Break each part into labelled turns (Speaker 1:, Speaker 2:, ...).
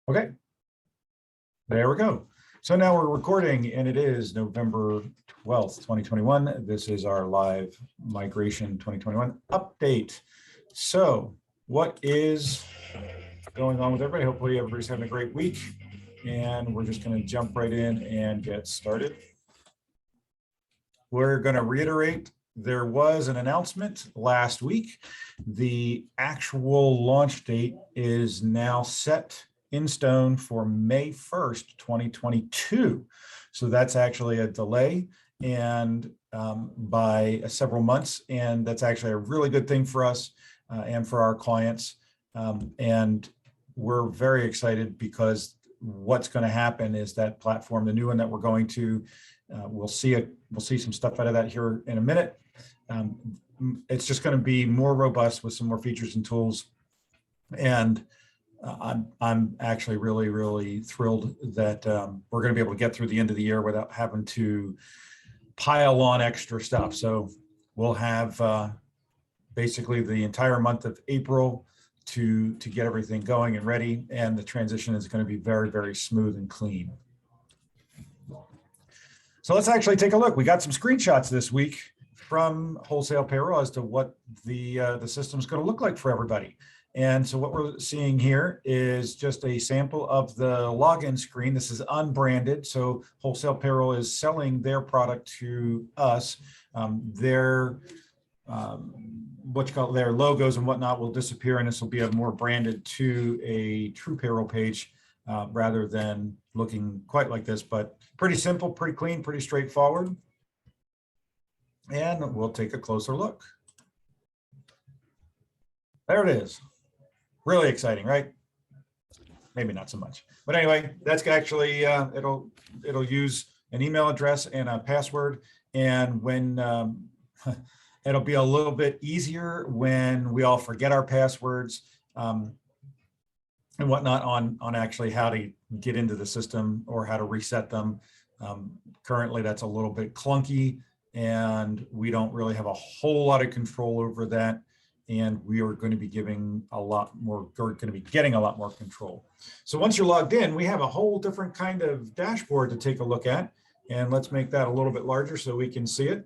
Speaker 1: Okay, there we go. So now we're recording and it is November 12th, 2021. This is our live migration 2021 update. So what is going on with everybody? Hopefully everybody's having a great week, and we're just going to jump right in and get started. We're going to reiterate, there was an announcement last week. The actual launch date is now set in stone for May 1st, 2022. So that's actually a delay and by several months. And that's actually a really good thing for us and for our clients. And we're very excited because what's going to happen is that platform, the new one that we're going to, we'll see some stuff out of that here in a minute. It's just going to be more robust with some more features and tools. And I'm actually really thrilled that we're going to be able to get through the end of the year without having to pile on extra stuff. So we'll have basically the entire month of April to get everything going and ready, and the transition is going to be very smooth and clean. So let's actually take a look. We got some screenshots this week from Wholesale Payroll as to what the system's going to look like for everybody. And so what we're seeing here is just a sample of the login screen. This is unbranded, so Wholesale Payroll is selling their product to us. Their their logos and whatnot will disappear, and this will be a more branded to a true payroll page rather than looking quite like this, but pretty simple, pretty clean, pretty straightforward. And we'll take a closer look. There it is. Really exciting, right? Maybe not so much, but anyway, that's actually it'll use an email address and a password, and when it'll be a little bit easier when we all forget our passwords and whatnot on actually how to get into the system or how to reset them. Currently, that's a little bit clunky, and we don't really have a whole lot of control over that. And we are going to be getting a lot more control. So once you're logged in, we have a whole different kind of dashboard to take a look at. And let's make that a little bit larger so we can see it.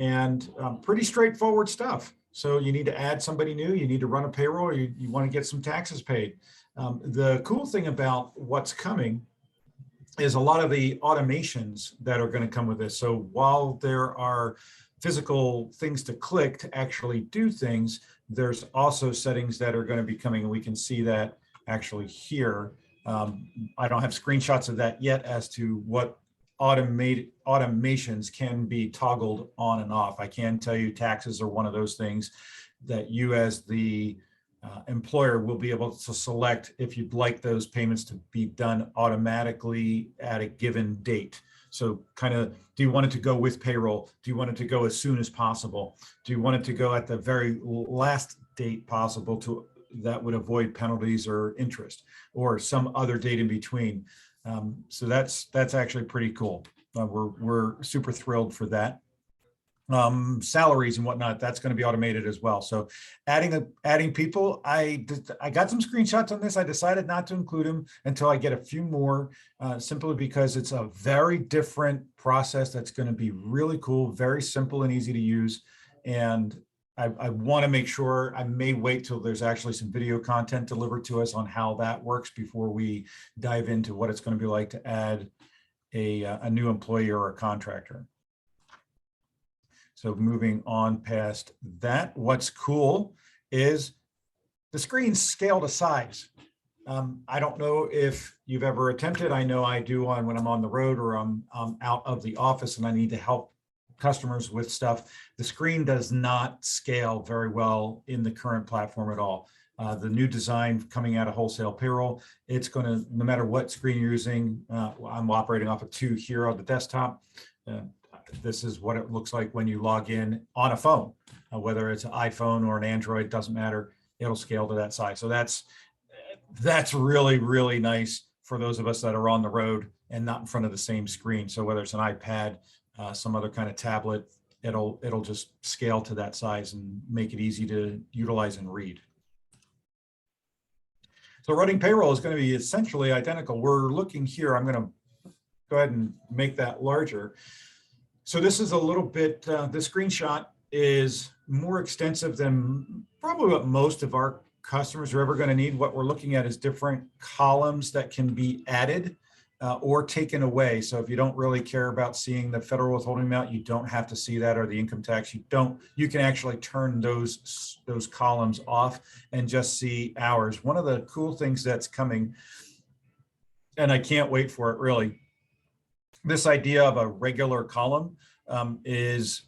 Speaker 1: And pretty straightforward stuff. So you need to add somebody new, you need to run a payroll, or you want to get some taxes paid. The cool thing about what's coming is a lot of the automations that are going to come with this. So while there are physical things to click to actually do things, there's also settings that are going to be coming, and we can see that actually here. I don't have screenshots of that yet as to what automations can be toggled on and off. I can tell you taxes are one of those things that you as the employer will be able to select if you'd like those payments to be done automatically at a given date. So kind of, do you want it to go with payroll? Do you want it to go as soon as possible? Do you want it to go at the very last date possible that would avoid penalties or interest, or some other date in between? So that's actually pretty cool. We're super thrilled for that. Salaries and whatnot, that's going to be automated as well. So adding people, I got some screenshots on this. I decided not to include them until I get a few more, simply because it's a very different process that's going to be really cool, very simple and easy to use. And I want to make sure, I may wait till there's actually some video content delivered to us on how that works before we dive into what it's going to be like to add a new employee or a contractor. So moving on past that, what's cool is the screen's scale to size. I don't know if you've ever attempted. I know I do when I'm on the road or I'm out of the office and I need to help customers with stuff. The screen does not scale very well in the current platform at all. The new design coming out of Wholesale Payroll, it's going to, no matter what screen you're using, I'm operating off of 2 here on the desktop. This is what it looks like when you log in on a phone, whether it's an iPhone or an Android, doesn't matter. It'll scale to that size. So that's really nice for those of us that are on the road and not in front of the same screen. So whether it's an iPad, some other kind of tablet, it'll just scale to that size and make it easy to utilize and read. So running payroll is going to be essentially identical. We're looking here. I'm going to go ahead and make that larger. So this is a little bit, the screenshot is more extensive than probably what most of our customers are ever going to need. What we're looking at is different columns that can be added or taken away. So if you don't really care about seeing the federal withholding amount, you don't have to see that, or the income tax. You can actually turn those columns off and just see hours. One of the cool things that's coming, and I can't wait for it really, this idea of a regular column is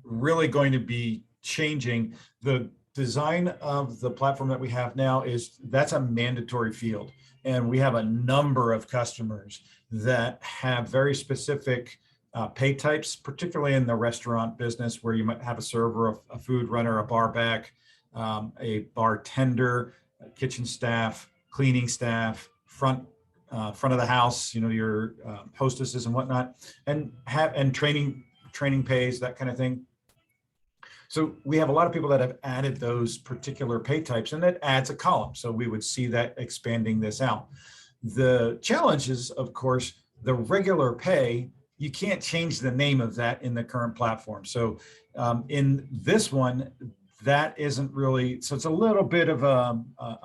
Speaker 1: really going to be changing. The design of the platform that we have now that's a mandatory field. And we have a number of customers that have very specific pay types, particularly in the restaurant business, where you might have a server, a food runner, a bar back, a bartender, a kitchen staff, cleaning staff, front of the house, your hostesses and whatnot, and training pays, that kind of thing. So we have a lot of people that have added those particular pay types, and that adds a column. So we would see that expanding this out. The challenge is, of course, the regular pay, you can't change the name of that in the current platform. So in this one, that isn't really, so it's a little bit of a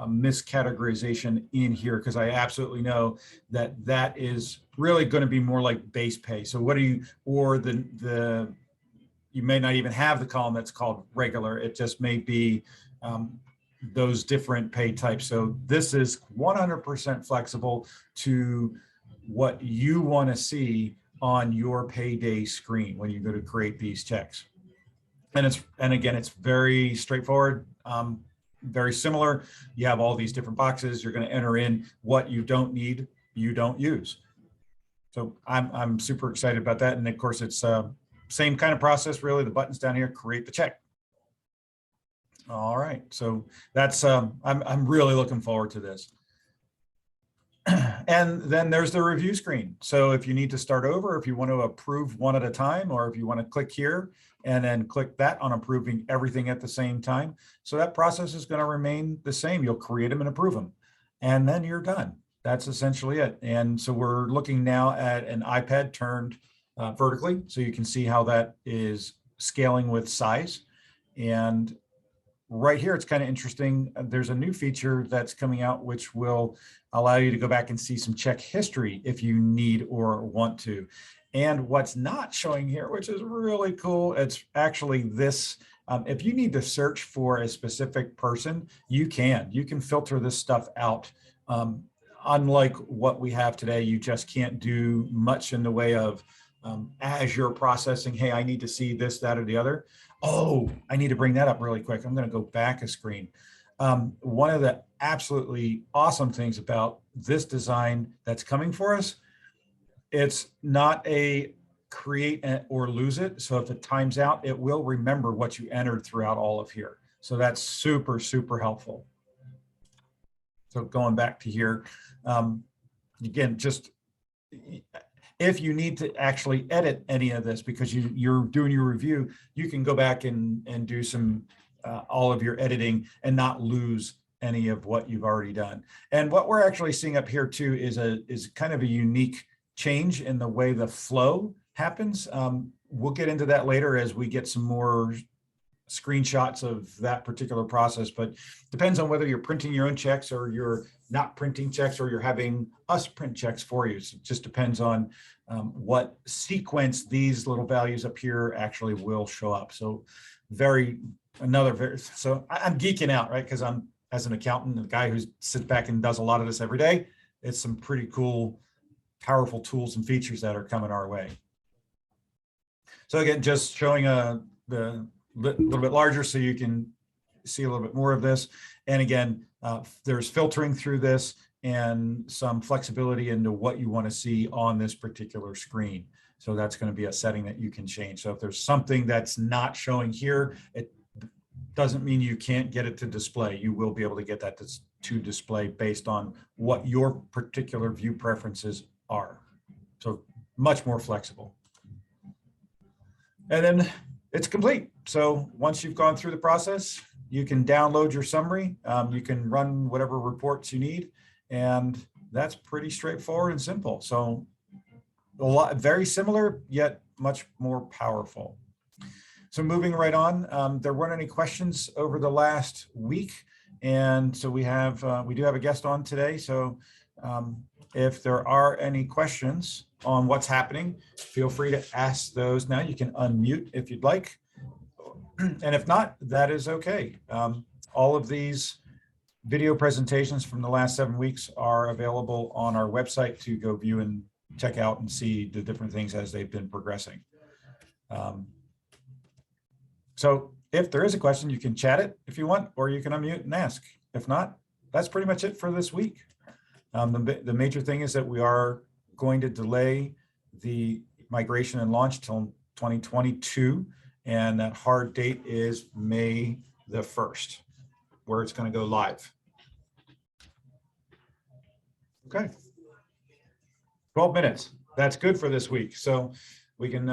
Speaker 1: miscategorization in here, because I absolutely know that is really going to be more like base pay. So what do you, or you may not even have the column that's called regular. It just may be those different pay types. So this is 100% flexible to what you want to see on your payday screen when you go to create these checks. And again, it's very straightforward, very similar. You have all these different boxes. You're going to enter in what you don't need, you don't use. So I'm super excited about that. And of course, it's same kind of process, really. The button's down here, create the check. All right, so that's, I'm really looking forward to this. And then there's the review screen. So if you need to start over, if you want to approve one at a time, or if you want to click here and then click that on approving everything at the same time. So that process is going to remain the same. You'll create them and approve them, and then you're done. That's essentially it. And so we're looking now at an iPad turned vertically, so you can see how that is scaling with size. And right here, it's kind of interesting. There's a new feature that's coming out, which will allow you to go back and see some check history if you need or want to. And what's not showing here, which is really cool, it's actually this. If you need to search for a specific person, you can filter this stuff out. Unlike what we have today, you just can't do much in the way of as you're processing, hey, I need to see this, that, or the other. Oh, I need to bring that up really quick. I'm going to go back a screen. One of the absolutely awesome things about this design that's coming for us, it's not a create or lose it. So if it times out, it will remember what you entered throughout all of here. So that's super, super helpful. So going back to here, again, just if you need to actually edit any of this because you're doing your review, you can go back and do some all of your editing and not lose any of what you've already done. And what we're actually seeing up here too is kind of a unique change in the way the flow happens. We'll get into that later as we get some more screenshots of that particular process, but depends on whether you're printing your own checks or you're not printing checks or you're having us print checks for you. So it just depends on what sequence these little values up here actually will show up. So so I'm geeking out, right? Because I'm, as an accountant, the guy who sits back and does a lot of this every day, it's some pretty cool, powerful tools and features that are coming our way. So again, just showing the little bit larger so you can see a little bit more of this. And again, there's filtering through this and some flexibility into what you want to see on this particular screen. So that's going to be a setting that you can change. So if there's something that's not showing here, it doesn't mean you can't get it to display. You will be able to get that to display based on what your particular view preferences are. So much more flexible. And then it's complete. So once you've gone through the process, you can download your summary. You can run whatever reports you need, and that's pretty straightforward and simple. So a lot, very similar, yet much more powerful. So moving right on, there weren't any questions over the last week. And so we do have a guest on today. So if there are any questions on what's happening, feel free to ask those now. You can unmute if you'd like. And if not, that is okay. All of these video presentations from the last 7 weeks are available on our website to go view and check out and see the different things as they've been progressing. So if there is a question, you can chat it if you want, or you can unmute and ask. If not, that's pretty much it for this week. The major thing is that we are going to delay the migration and launch till 2022. And that hard date is May the 1st, where it's going to go live. Okay. 12 minutes. That's good for this week. So we can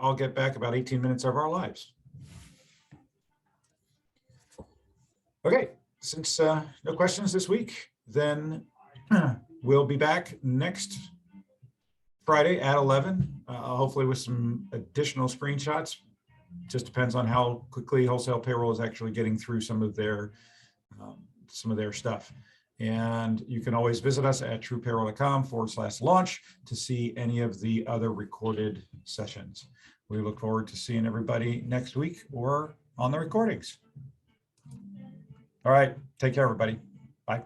Speaker 1: all get back about 18 minutes of our lives. Okay, since no questions this week, then we'll be back next Friday at 11, hopefully with some additional screenshots. Just depends on how quickly Wholesale Payroll is actually getting through some of their stuff. And you can always visit us at truepayroll.com/launch to see any of the other recorded sessions. We look forward to seeing everybody next week or on the recordings. All right, take care, everybody. Bye.